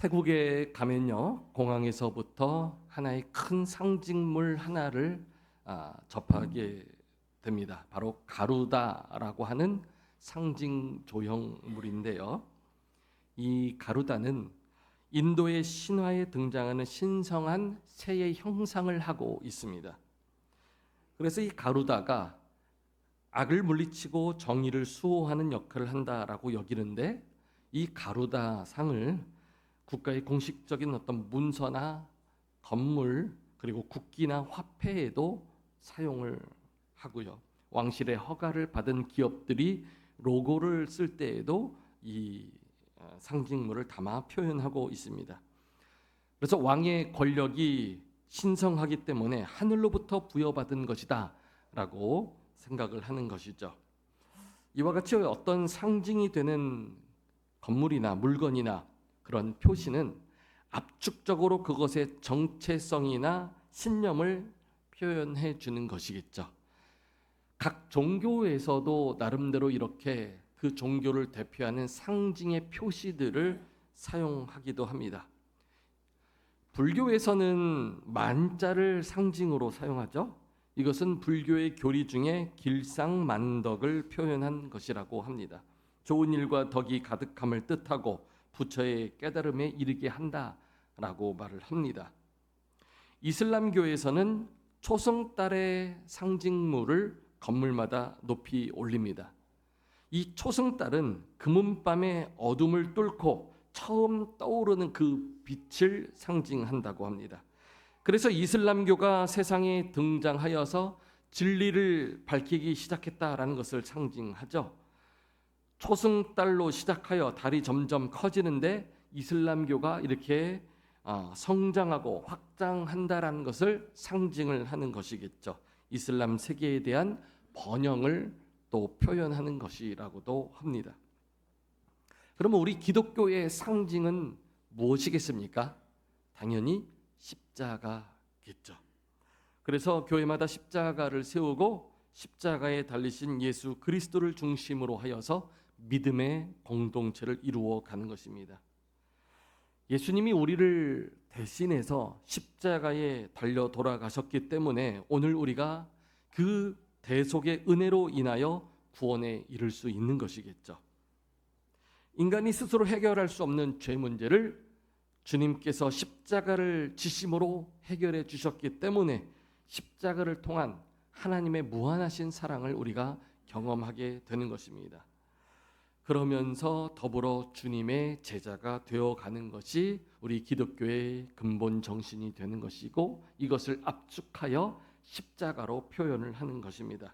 태국에 가면요, 공항에서부터 하나의 큰 상징물 하나를 접하게 됩니다. 바로 가루다라고 하는 상징 조형물인데요. 이 가루다는 인도의 신화에 등장하는 신성한 새의 형상을 하고 있습니다. 그래서 이 가루다가 악을 물리치고 정의를 수호하는 역할을 한다라고 여기는데, 이 가루다 상을 국가의 공식적인 어떤 문서나 건물, 그리고 국기나 화폐에도 사용을 하고요. 왕실의 허가를 받은 기업들이 로고를 쓸 때에도 이 상징물을 담아 표현하고 있습니다. 그래서 왕의 권력이 신성하기 때문에 하늘로부터 부여받은 것이다 라고 생각을 하는 것이죠. 이와 같이 어떤 상징이 되는 건물이나 물건이나 그런 표시는 압축적으로 그것의 정체성이나 신념을 표현해 주는 것이겠죠. 각 종교에서도 나름대로 이렇게 그 종교를 대표하는 상징의 표시들을 사용하기도 합니다. 불교에서는 만자를 상징으로 사용하죠. 이것은 불교의 교리 중에 길상만덕을 표현한 것이라고 합니다. 좋은 일과 덕이 가득함을 뜻하고 부처의 깨달음에 이르게 한다라고 말을 합니다. 이슬람교에서는 초승달의 상징물을 건물마다 높이 올립니다. 이 초승달은 금은밤의 어둠을 뚫고 처음 떠오르는 그 빛을 상징한다고 합니다. 그래서 이슬람교가 세상에 등장하여서 진리를 밝히기 시작했다라는 것을 상징하죠. 초승달로 시작하여 달이 점점 커지는데 이슬람교가 이렇게 성장하고 확장한다라는 것을 상징을 하는 것이겠죠. 이슬람 세계에 대한 번영을 또 표현하는 것이라고도 합니다. 그러면 우리 기독교의 상징은 무엇이겠습니까? 당연히 십자가겠죠. 그래서 교회마다 십자가를 세우고 십자가에 달리신 예수 그리스도를 중심으로 하여서 믿음의 공동체를 이루어 가는 것입니다. 예수님이 우리를 대신해서 십자가에 달려 돌아가셨기 때문에 오늘 우리가 그 대속의 은혜로 인하여 구원에 이를 수 있는 것이겠죠. 인간이 스스로 해결할 수 없는 죄 문제를 주님께서 십자가를 지심으로 해결해 주셨기 때문에 십자가를 통한 하나님의 무한하신 사랑을 우리가 경험하게 되는 것입니다. 그러면서 더불어 주님의 제자가 되어가는 것이 우리 기독교의 근본 정신이 되는 것이고, 이것을 압축하여 십자가로 표현을 하는 것입니다.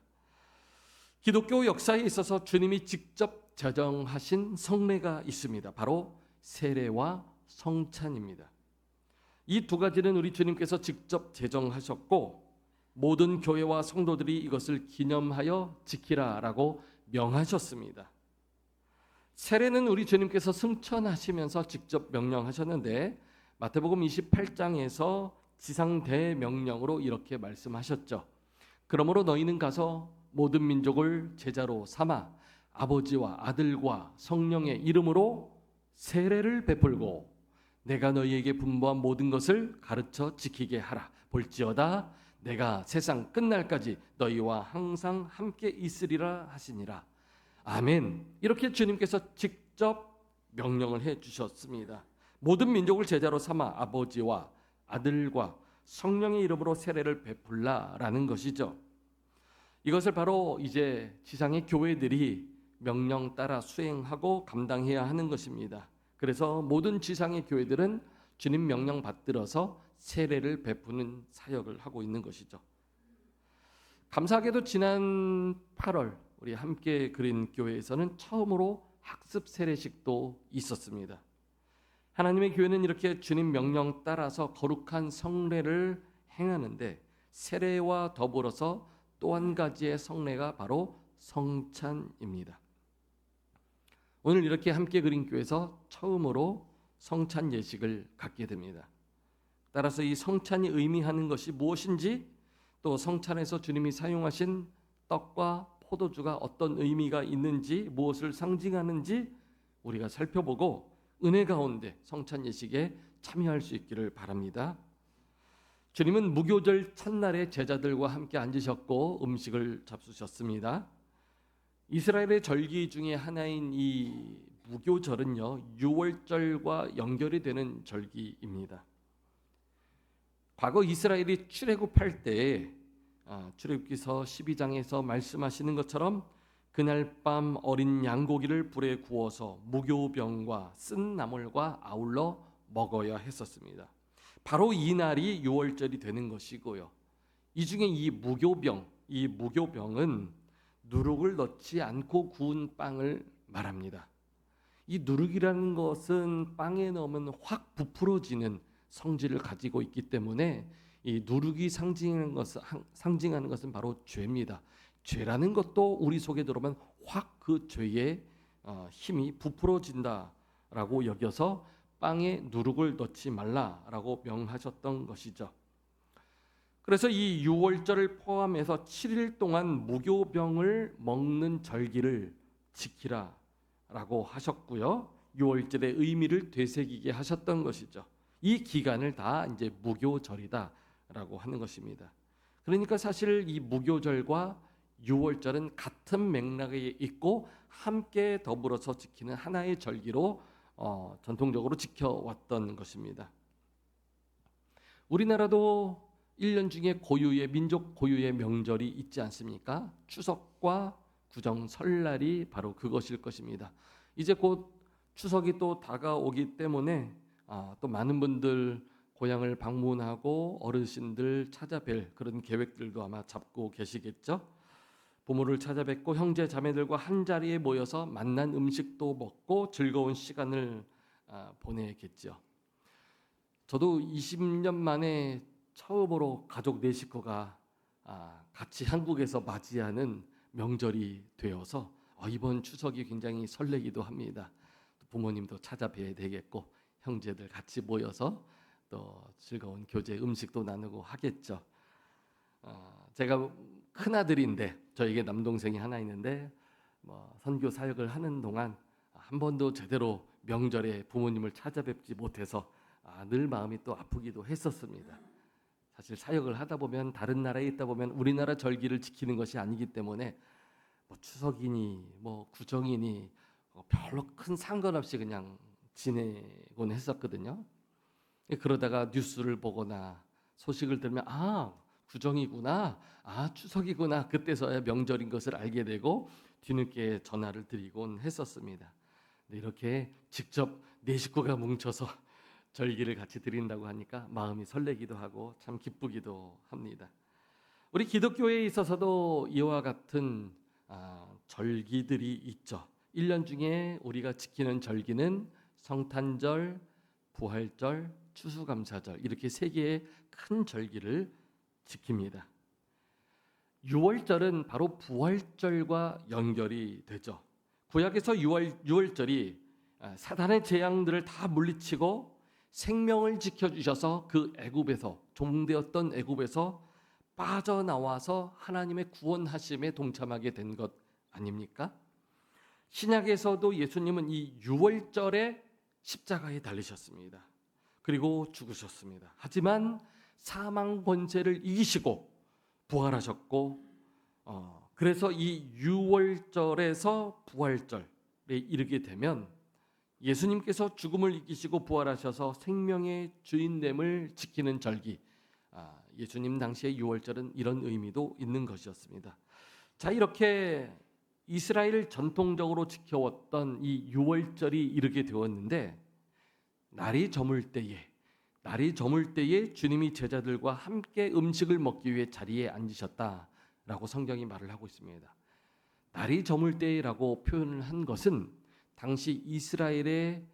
기독교 역사에 있어서 주님이 직접 제정하신 성례가 있습니다. 바로 세례와 성찬입니다. 이 두 가지는 우리 주님께서 직접 제정하셨고 모든 교회와 성도들이 이것을 기념하여 지키라라고 명하셨습니다. 세례는 우리 주님께서 승천하시면서 직접 명령하셨는데 마태복음 28장에서 지상대명령으로 이렇게 말씀하셨죠. 그러므로 너희는 가서 모든 민족을 제자로 삼아 아버지와 아들과 성령의 이름으로 세례를 베풀고 내가 너희에게 분부한 모든 것을 가르쳐 지키게 하라. 볼지어다 내가 세상 끝날까지 너희와 항상 함께 있으리라 하시니라. 아멘. 이렇게 주님께서 직접 명령을 해 주셨습니다. 모든 민족을 제자로 삼아 아버지와 아들과 성령의 이름으로 세례를 베풀라라는 것이죠. 이것을 바로 이제 지상의 교회들이 명령 따라 수행하고 감당해야 하는 것입니다. 그래서 모든 지상의 교회들은 주님 명령 받들어서 세례를 베푸는 사역을 하고 있는 것이죠. 감사하게도 지난 8월 우리 함께 그린 교회에서는 처음으로 학습 세례식도 있었습니다. 하나님의 교회는 이렇게 주님 명령 따라서 거룩한 성례를 행하는데 세례와 더불어서 또 한 가지의 성례가 바로 성찬입니다. 오늘 이렇게 함께 그린 교회에서 처음으로 성찬 예식을 갖게 됩니다. 따라서 이 성찬이 의미하는 것이 무엇인지, 또 성찬에서 주님이 사용하신 떡과 포도주가 어떤 의미가 있는지, 무엇을 상징하는지 우리가 살펴보고 은혜 가운데 성찬 예식에 참여할 수 있기를 바랍니다. 주님은 무교절 첫날에 제자들과 함께 앉으셨고 음식을 잡수셨습니다. 이스라엘의 절기 중에 하나인 이 무교절은요, 유월절과 연결이 되는 절기입니다. 과거 이스라엘이 출애굽할 때 출애굽기서 12장에서 말씀하시는 것처럼 그날 밤 어린 양고기를 불에 구워서 무교병과 쓴 나물과 아울러 먹어야 했었습니다. 바로 이 날이 유월절이 되는 것이고요. 이 중에 이 무교병은 누룩을 넣지 않고 구운 빵을 말합니다. 이 누룩이라는 것은 빵에 넣으면 확 부풀어지는 성질을 가지고 있기 때문에 이 누룩이 상징하는 것은 바로 죄입니다. 죄라는 것도 우리 속에 들어오면 확 그 죄의 힘이 부풀어진다라고 여겨서 빵에 누룩을 넣지 말라라고 명하셨던 것이죠. 그래서 이 유월절을 포함해서 7일 동안 무교병을 먹는 절기를 지키라라고 하셨고요. 유월절의 의미를 되새기게 하셨던 것이죠. 이 기간을 다 이제 무교절이다라고 하는 것입니다. 그러니까 사실 이 무교절과 유월절은 같은 맥락에 있고 함께 더불어서 지키는 하나의 절기로 전통적으로 지켜왔던 것입니다. 우리나라도 1년 중에 민족 고유의 명절이 있지 않습니까? 추석과 구정 설날이 바로 그것일 것입니다. 이제 곧 추석이 또 다가오기 때문에 또 많은 분들 고향을 방문하고 어르신들 찾아뵐 그런 계획들도 아마 잡고 계시겠죠. 부모를 찾아뵙고 형제 자매들과 한 자리에 모여서 맛난 음식도 먹고 즐거운 시간을 보내겠죠. 저도 20년 만에 처음으로 가족 4식구가 같이 한국에서 맞이하는 명절이 되어서 이번 추석이 굉장히 설레기도 합니다. 부모님도 찾아뵈야 되겠고 형제들 같이 모여서 또 즐거운 교제 음식도 나누고 하겠죠. 제가 큰 아들인데 저에게 남동생이 하나 있는데 선교 사역을 하는 동안 한 번도 제대로 명절에 부모님을 찾아뵙지 못해서 늘 마음이 또 아프기도 했었습니다. 사실 사역을 하다 보면 다른 나라에 있다 보면 우리나라 절기를 지키는 것이 아니기 때문에 추석이니 구정이니 별로 큰 상관없이 그냥 지내곤 했었거든요. 그러다가 뉴스를 보거나 소식을 들으면 구정이구나, 추석이구나, 그때서야 명절인 것을 알게 되고 뒤늦게 전화를 드리곤 했었습니다. 이렇게 직접 4식구가 뭉쳐서 절기를 같이 드린다고 하니까 마음이 설레기도 하고 참 기쁘기도 합니다. 우리 기독교에 있어서도 이와 같은 절기들이 있죠. 1년 중에 우리가 지키는 절기는 성탄절, 부활절, 추수감사절 이렇게 3개의 큰 절기를 지킵니다. 유월절은 바로 부활절과 연결이 되죠. 구약에서 유월절이 사단의 재앙들을 다 물리치고 생명을 지켜주셔서 그 애굽에서 종되었던 애굽에서 빠져나와서 하나님의 구원하심에 동참하게 된 것 아닙니까? 신약에서도 예수님은 이 유월절에 십자가에 달리셨습니다. 그리고 죽으셨습니다. 하지만 사망 권세를 이기시고 부활하셨고 그래서 이 유월절에서 부활절에 이르게 되면 예수님께서 죽음을 이기시고 부활하셔서 생명의 주인됨을 지키는 절기, 예수님 당시의 유월절은 이런 의미도 있는 것이었습니다. 자, 이렇게 이스라엘 전통적으로 지켜왔던 이 유월절이 이르게 되었는데 날이 저물 때에 주님이 제자들과 함께 음식을 먹기 위해 자리에 앉으셨다라고 성경이 말을 하고 있습니다. 날이 저물 때라고 표현을 한 것은 당시 이스라엘의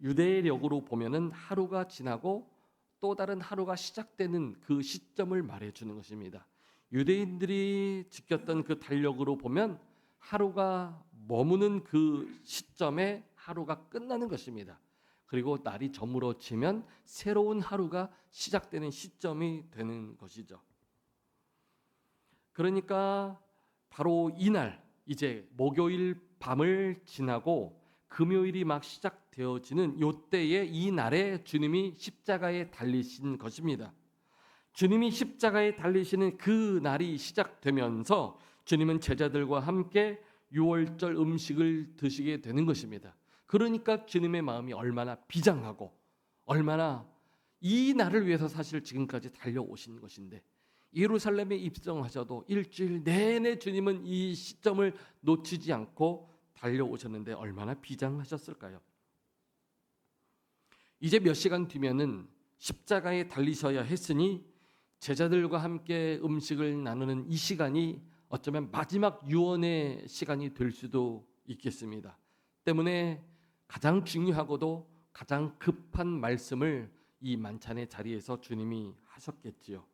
유대력으로 보면은 하루가 지나고 또 다른 하루가 시작되는 그 시점을 말해주는 것입니다. 유대인들이 지켰던 그 달력으로 보면 하루가 머무는 그 시점에 하루가 끝나는 것입니다. 그리고 날이 저물어지면 새로운 하루가 시작되는 시점이 되는 것이죠. 그러니까 바로 이날 이제 목요일 밤을 지나고 금요일이 막 시작되어지는 요때에 이 날에 주님이 십자가에 달리신 것입니다. 주님이 십자가에 달리시는 그 날이 시작되면서 주님은 제자들과 함께 유월절 음식을 드시게 되는 것입니다. 그러니까 주님의 마음이 얼마나 비장하고 얼마나 이 날을 위해서 사실 지금까지 달려오신 것인데, 예루살렘에 입성하셔도 일주일 내내 주님은 이 시점을 놓치지 않고 달려오셨는데 얼마나 비장하셨을까요? 이제 몇 시간 뒤면은 십자가에 달리셔야 했으니 제자들과 함께 음식을 나누는 이 시간이 어쩌면 마지막 유언의 시간이 될 수도 있겠습니다. 때문에 가장 중요하고도 가장 급한 말씀을 이 만찬의 자리에서 주님이 하셨겠지요.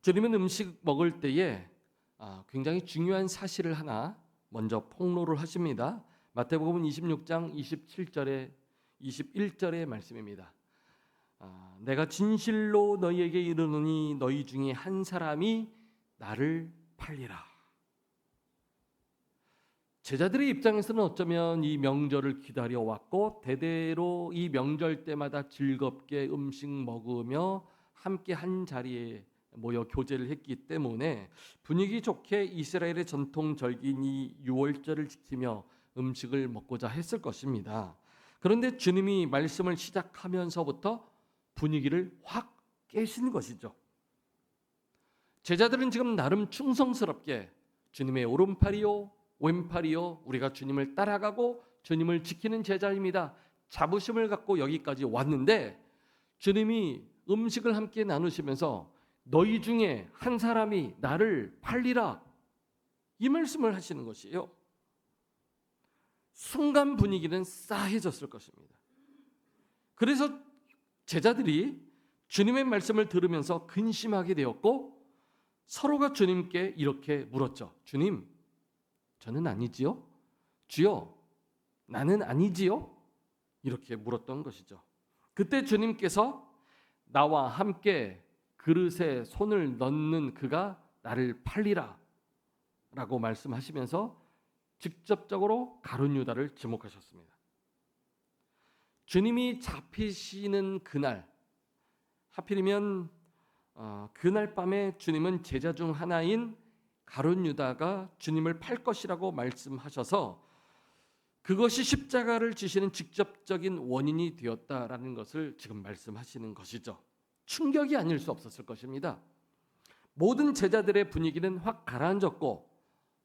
주님은 음식 먹을 때에 굉장히 중요한 사실을 하나 먼저 폭로를 하십니다. 마태복음 26장 27절에 21절의 말씀입니다. 내가 진실로 너희에게 이르노니 너희 중에 한 사람이 나를 팔리라. 제자들의 입장에서는 어쩌면 이 명절을 기다려왔고 대대로 이 명절 때마다 즐겁게 음식 먹으며 함께 한 자리에 모여 교제를 했기 때문에 분위기 좋게 이스라엘의 전통 절기인 이 유월절을 지키며 음식을 먹고자 했을 것입니다. 그런데 주님이 말씀을 시작하면서부터 분위기를 확 깨신 것이죠. 제자들은 지금 나름 충성스럽게 주님의 오른팔이요 왼팔이요 우리가 주님을 따라가고 주님을 지키는 제자입니다, 자부심을 갖고 여기까지 왔는데, 주님이 음식을 함께 나누시면서 너희 중에 한 사람이 나를 팔리라, 이 말씀을 하시는 것이에요. 순간 분위기는 싸해졌을 것입니다. 그래서 제자들이 주님의 말씀을 들으면서 근심하게 되었고 서로가 주님께 이렇게 물었죠. 주님, 저는 아니지요? 주여, 나는 아니지요? 이렇게 물었던 것이죠. 그때 주님께서 나와 함께 그릇에 손을 넣는 그가 나를 팔리라 라고 말씀하시면서 직접적으로 가룟 유다를 지목하셨습니다. 주님이 잡히시는 그날, 하필이면 그날 밤에 주님은 제자 중 하나인 가룟 유다가 주님을 팔 것이라고 말씀하셔서 그것이 십자가를 지시는 직접적인 원인이 되었다라는 것을 지금 말씀하시는 것이죠. 충격이 아닐 수 없었을 것입니다. 모든 제자들의 분위기는 확 가라앉았고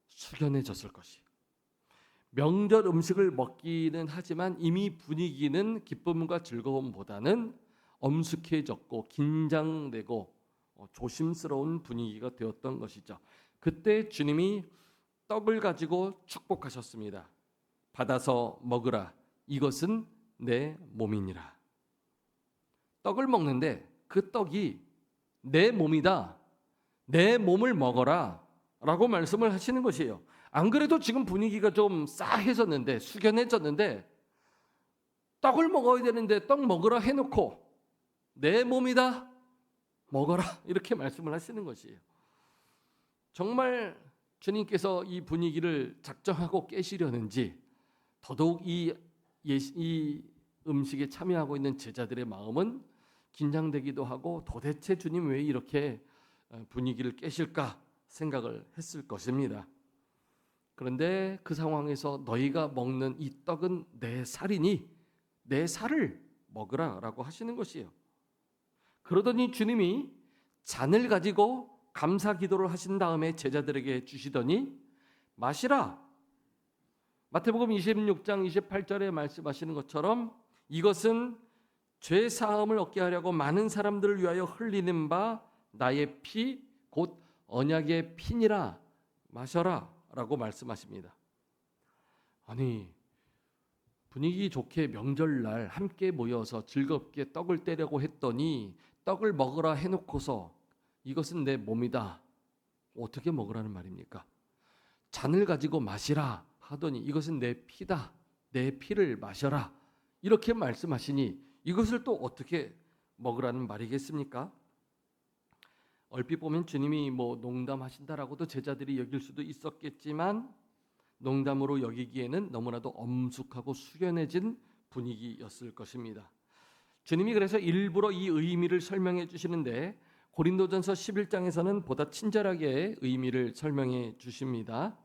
숙연해졌을 것이에요. 명절 음식을 먹기는 하지만 이미 분위기는 기쁨과 즐거움보다는 엄숙해졌고 긴장되고 조심스러운 분위기가 되었던 것이죠. 그때 주님이 떡을 가지고 축복하셨습니다. 받아서 먹으라, 이것은 내 몸이니라. 떡을 먹는데 그 떡이 내 몸이다, 내 몸을 먹어라 라고 말씀을 하시는 것이에요. 안 그래도 지금 분위기가 좀 싸해졌는데, 숙연해졌는데 떡을 먹어야 되는데 떡 먹으라 해놓고 내 몸이다, 먹어라, 이렇게 말씀을 하시는 것이에요. 정말 주님께서 이 분위기를 작정하고 깨시려는지 더더욱 이 음식에 참여하고 있는 제자들의 마음은 긴장되기도 하고 도대체 주님 왜 이렇게 분위기를 깨실까 생각을 했을 것입니다. 그런데 그 상황에서 너희가 먹는 이 떡은 내 살이니 내 살을 먹으라 라고 하시는 것이에요. 그러더니 주님이 잔을 가지고 감사 기도를 하신 다음에 제자들에게 주시더니 마시라. 마태복음 26장 28절에 말씀하시는 것처럼 이것은 죄 사함을 얻게 하려고 많은 사람들을 위하여 흘리는 바 나의 피 곧 언약의 피니라, 마셔라 라고 말씀하십니다. 아니, 분위기 좋게 명절날 함께 모여서 즐겁게 떡을 떼려고 했더니 떡을 먹으라 해놓고서 이것은 내 몸이다, 어떻게 먹으라는 말입니까? 잔을 가지고 마시라 하더니 이것은 내 피다, 내 피를 마셔라, 이렇게 말씀하시니 이것을 또 어떻게 먹으라는 말이겠습니까? 얼핏 보면 주님이 농담하신다라고도 제자들이 여길 수도 있었겠지만 농담으로 여기기에는 너무나도 엄숙하고 숙연해진 분위기였을 것입니다. 주님이 그래서 일부러 이 의미를 설명해 주시는데 고린도전서 11장에서는 보다 친절하게 의미를 설명해 주십니다.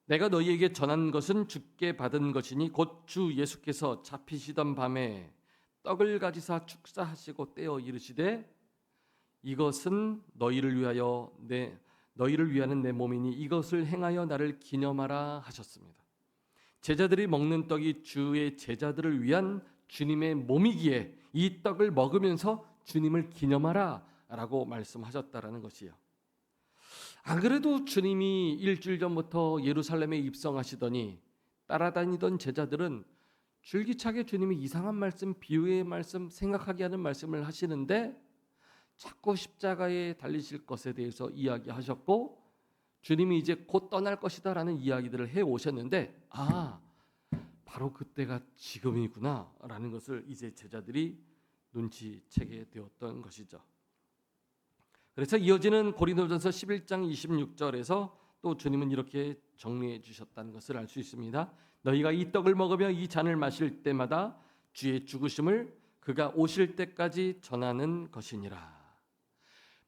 내가 너희에게 전한 것은 주께 받은 것이니 곧 주 예수께서 잡히시던 밤에 떡을 가지사 축사하시고 떼어 이르시되 이것은 너희를 위하는 내 몸이니 이것을 행하여 나를 기념하라 하셨습니다. 제자들이 먹는 떡이 주의 제자들을 위한 주님의 몸이기에 이 떡을 먹으면서 주님을 기념하라 라고 말씀하셨다라는 것이요. 안 그래도 주님이 일주일 전부터 예루살렘에 입성하시더니 따라다니던 제자들은 줄기차게 주님이 이상한 말씀, 비유의 말씀, 생각하게 하는 말씀을 하시는데 자꾸 십자가에 달리실 것에 대해서 이야기하셨고 주님이 이제 곧 떠날 것이다 라는 이야기들을 해오셨는데 바로 그때가 지금이구나 라는 것을 이제 제자들이 눈치채게 되었던 것이죠. 그래서 이어지는 고린도전서 11장 26절에서 또 주님은 이렇게 정리해 주셨다는 것을 알 수 있습니다. 너희가 이 떡을 먹으며 이 잔을 마실 때마다 주의 죽으심을 그가 오실 때까지 전하는 것이니라.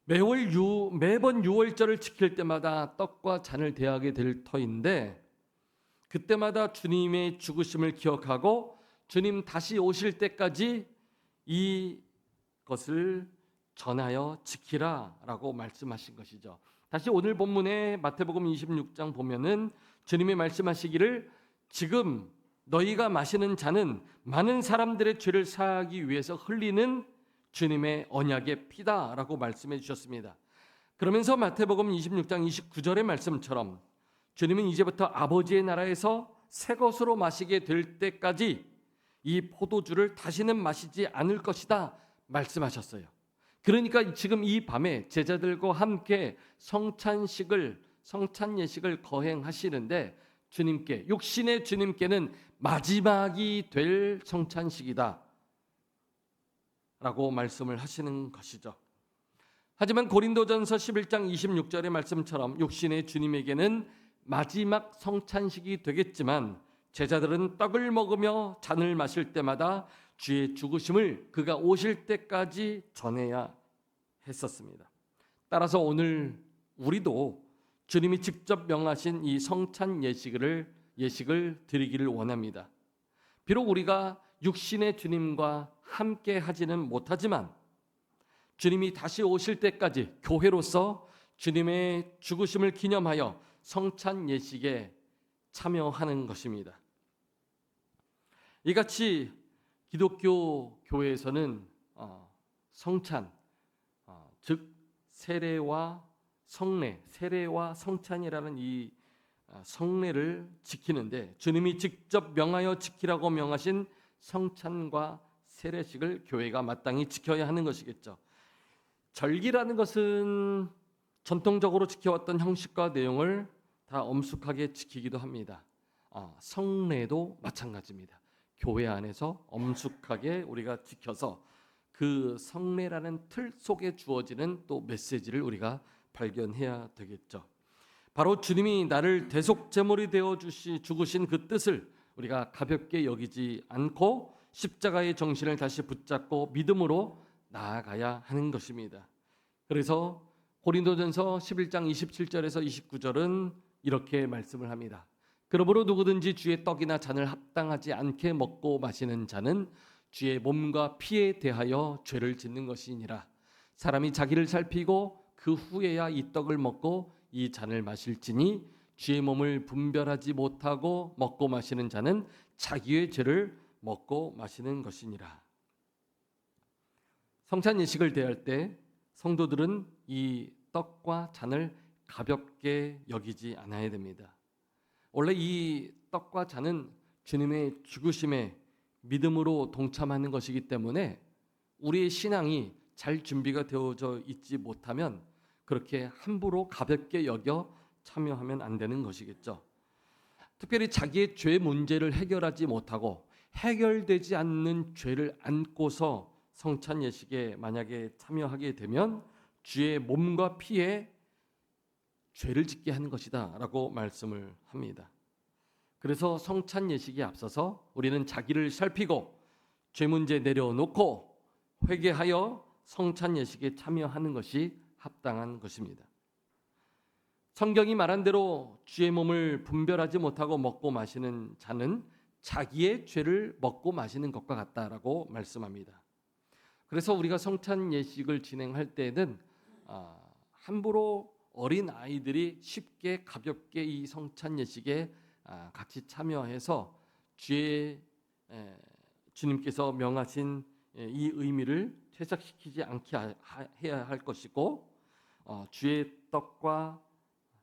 매번 유월절을 지킬 때마다 떡과 잔을 대하게 될 터인데 그때마다 주님의 죽으심을 기억하고 주님 다시 오실 때까지 이것을 전하여 지키라라고 말씀하신 것이죠. 다시 오늘 본문의 마태복음 26장 보면은 주님이 말씀하시기를 지금 너희가 마시는 잔은 많은 사람들의 죄를 사하기 위해서 흘리는 주님의 언약의 피다라고 말씀해 주셨습니다. 그러면서 마태복음 26장 29절의 말씀처럼 주님은 이제부터 아버지의 나라에서 새 것으로 마시게 될 때까지 이 포도주를 다시는 마시지 않을 것이다 말씀하셨어요. 그러니까 지금 이 밤에 제자들과 함께 성찬 예식을 거행하시는데 육신의 주님께는 마지막이 될 성찬식이다 라고 말씀을 하시는 것이죠. 하지만 고린도전서 11장 26절의 말씀처럼 육신의 주님에게는 마지막 성찬식이 되겠지만 제자들은 떡을 먹으며 잔을 마실 때마다 주의 죽으심을 그가 오실 때까지 전해야 했었습니다. 따라서 오늘 우리도 주님이 직접 명하신 이 성찬 예식을 드리기를 원합니다. 비록 우리가 육신의 주님과 함께 하지는 못하지만 주님이 다시 오실 때까지 교회로서 주님의 죽으심을 기념하여 성찬 예식에 참여하는 것입니다. 이같이 기독교 교회에서는 성찬, 즉 세례와 성찬이라는 이 성례를 지키는데 주님이 직접 명하여 지키라고 명하신 성찬과 세례식을 교회가 마땅히 지켜야 하는 것이겠죠. 절기라는 것은 전통적으로 지켜왔던 형식과 내용을 다 엄숙하게 지키기도 합니다. 성례도 마찬가지입니다. 교회 안에서 엄숙하게 우리가 지켜서 그 성례라는 틀 속에 주어지는 또 메시지를 우리가 발견해야 되겠죠. 바로 주님이 나를 대속 제물이 되어 죽으신 그 뜻을 우리가 가볍게 여기지 않고 십자가의 정신을 다시 붙잡고 믿음으로 나아가야 하는 것입니다. 그래서 고린도전서 11장 27절에서 29절은 이렇게 말씀을 합니다. 그러므로 누구든지 주의 떡이나 잔을 합당하지 않게 먹고 마시는 자는 주의 몸과 피에 대하여 죄를 짓는 것이니라. 사람이 자기를 살피고 그 후에야 이 떡을 먹고 이 잔을 마실지니 주의 몸을 분별하지 못하고 먹고 마시는 자는 자기의 죄를 먹고 마시는 것이니라. 성찬 예식을 대할 때 성도들은 이 떡과 잔을 가볍게 여기지 않아야 됩니다. 원래 이 떡과 잔은 주님의 죽으심에 믿음으로 동참하는 것이기 때문에 우리의 신앙이 잘 준비가 되어져 있지 못하면 그렇게 함부로 가볍게 여겨 참여하면 안 되는 것이겠죠. 특별히 자기의 죄 문제를 해결하지 못하고 해결되지 않는 죄를 안고서 성찬 예식에 만약에 참여하게 되면 주의 몸과 피에 죄를 짓게 하는 것이다 라고 말씀을 합니다. 그래서 성찬 예식에 앞서서 우리는 자기를 살피고 죄 문제 내려놓고 회개하여 성찬 예식에 참여하는 것이 합당한 것입니다. 성경이 말한 대로 주의 몸을 분별하지 못하고 먹고 마시는 자는 자기의 죄를 먹고 마시는 것과 같다라고 말씀합니다. 그래서 우리가 성찬 예식을 진행할 때에는 함부로 어린 아이들이 쉽게 가볍게 이 성찬 예식에 같이 참여해서 주님께서 명하신 이 의미를 퇴색시키지 않게 해야 할 것이고, 주의 떡과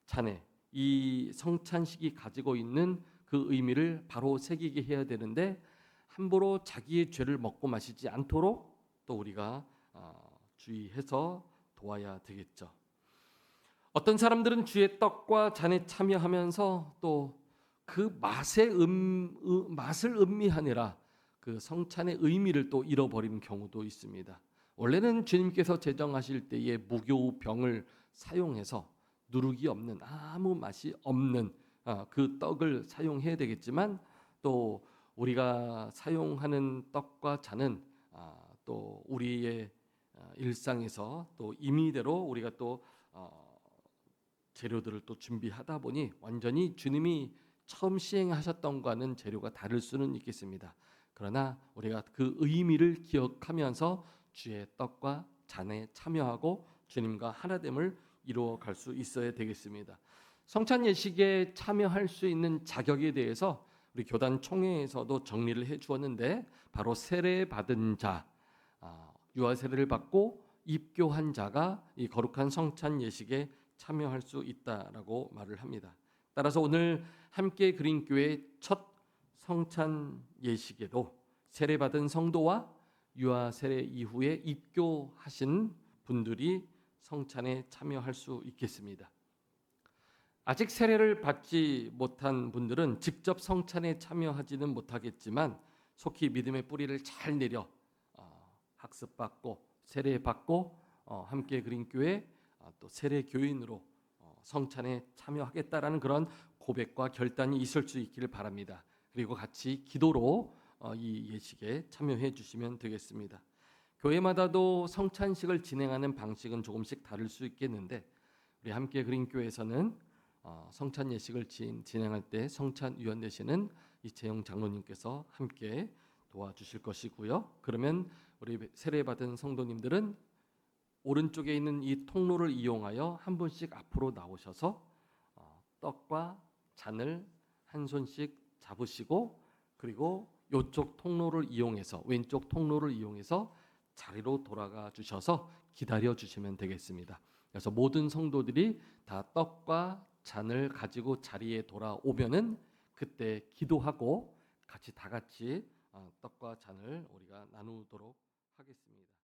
잔에 이 성찬식이 가지고 있는 그 의미를 바로 새기게 해야 되는데, 함부로 자기의 죄를 먹고 마시지 않도록 또 우리가 주의해서 도와야 되겠죠. 어떤 사람들은 주의 떡과 잔에 참여하면서 또 그 맛을 음미하느라 그 성찬의 의미를 또 잃어버리는 경우도 있습니다. 원래는 주님께서 제정하실 때에 무교병을 사용해서 누룩이 없는, 아무 맛이 없는 그 떡을 사용해야 되겠지만, 또 우리가 사용하는 떡과 잔은 또 우리의 일상에서 또 임의대로 우리가 또 재료들을 또 준비하다 보니 완전히 주님이 처음 시행하셨던 것과는 재료가 다를 수는 있겠습니다. 그러나 우리가 그 의미를 기억하면서 주의 떡과 잔에 참여하고 주님과 하나됨을 이루어갈 수 있어야 되겠습니다. 성찬 예식에 참여할 수 있는 자격에 대해서 우리 교단 총회에서도 정리를 해주었는데, 바로 세례 받은 자, 유아 세례를 받고 입교한 자가 이 거룩한 성찬 예식에 참여할 수 있다라고 말을 합니다. 따라서 오늘 함께 그린 교회 첫 성찬 예식에도 세례 받은 성도와 유아 세례 이후에 입교하신 분들이 성찬에 참여할 수 있겠습니다. 아직 세례를 받지 못한 분들은 직접 성찬에 참여하지는 못하겠지만, 속히 믿음의 뿌리를 잘 내려 학습받고 세례받고 함께 그린 교회 또 세례 교인으로 성찬에 참여하겠다라는 그런 고백과 결단이 있을 수 있기를 바랍니다. 그리고 같이 기도로 이 예식에 참여해 주시면 되겠습니다. 교회마다도 성찬식을 진행하는 방식은 조금씩 다를 수 있겠는데, 우리 함께 그린 교회에서는 성찬 예식을 진행할 때 성찬위원 되시는 이채영 장로님께서 함께 도와주실 것이고요. 그러면 우리 세례받은 성도님들은 오른쪽에 있는 이 통로를 이용하여 한 분씩 앞으로 나오셔서 떡과 잔을 한 손씩 잡으시고, 그리고 이쪽 통로를 이용해서, 왼쪽 통로를 이용해서 자리로 돌아가 주셔서 기다려 주시면 되겠습니다. 그래서 모든 성도들이 다 떡과 잔을 가지고 자리에 돌아오면은 그때 기도하고 같이 다 같이 떡과 잔을 우리가 나누도록 하겠습니다.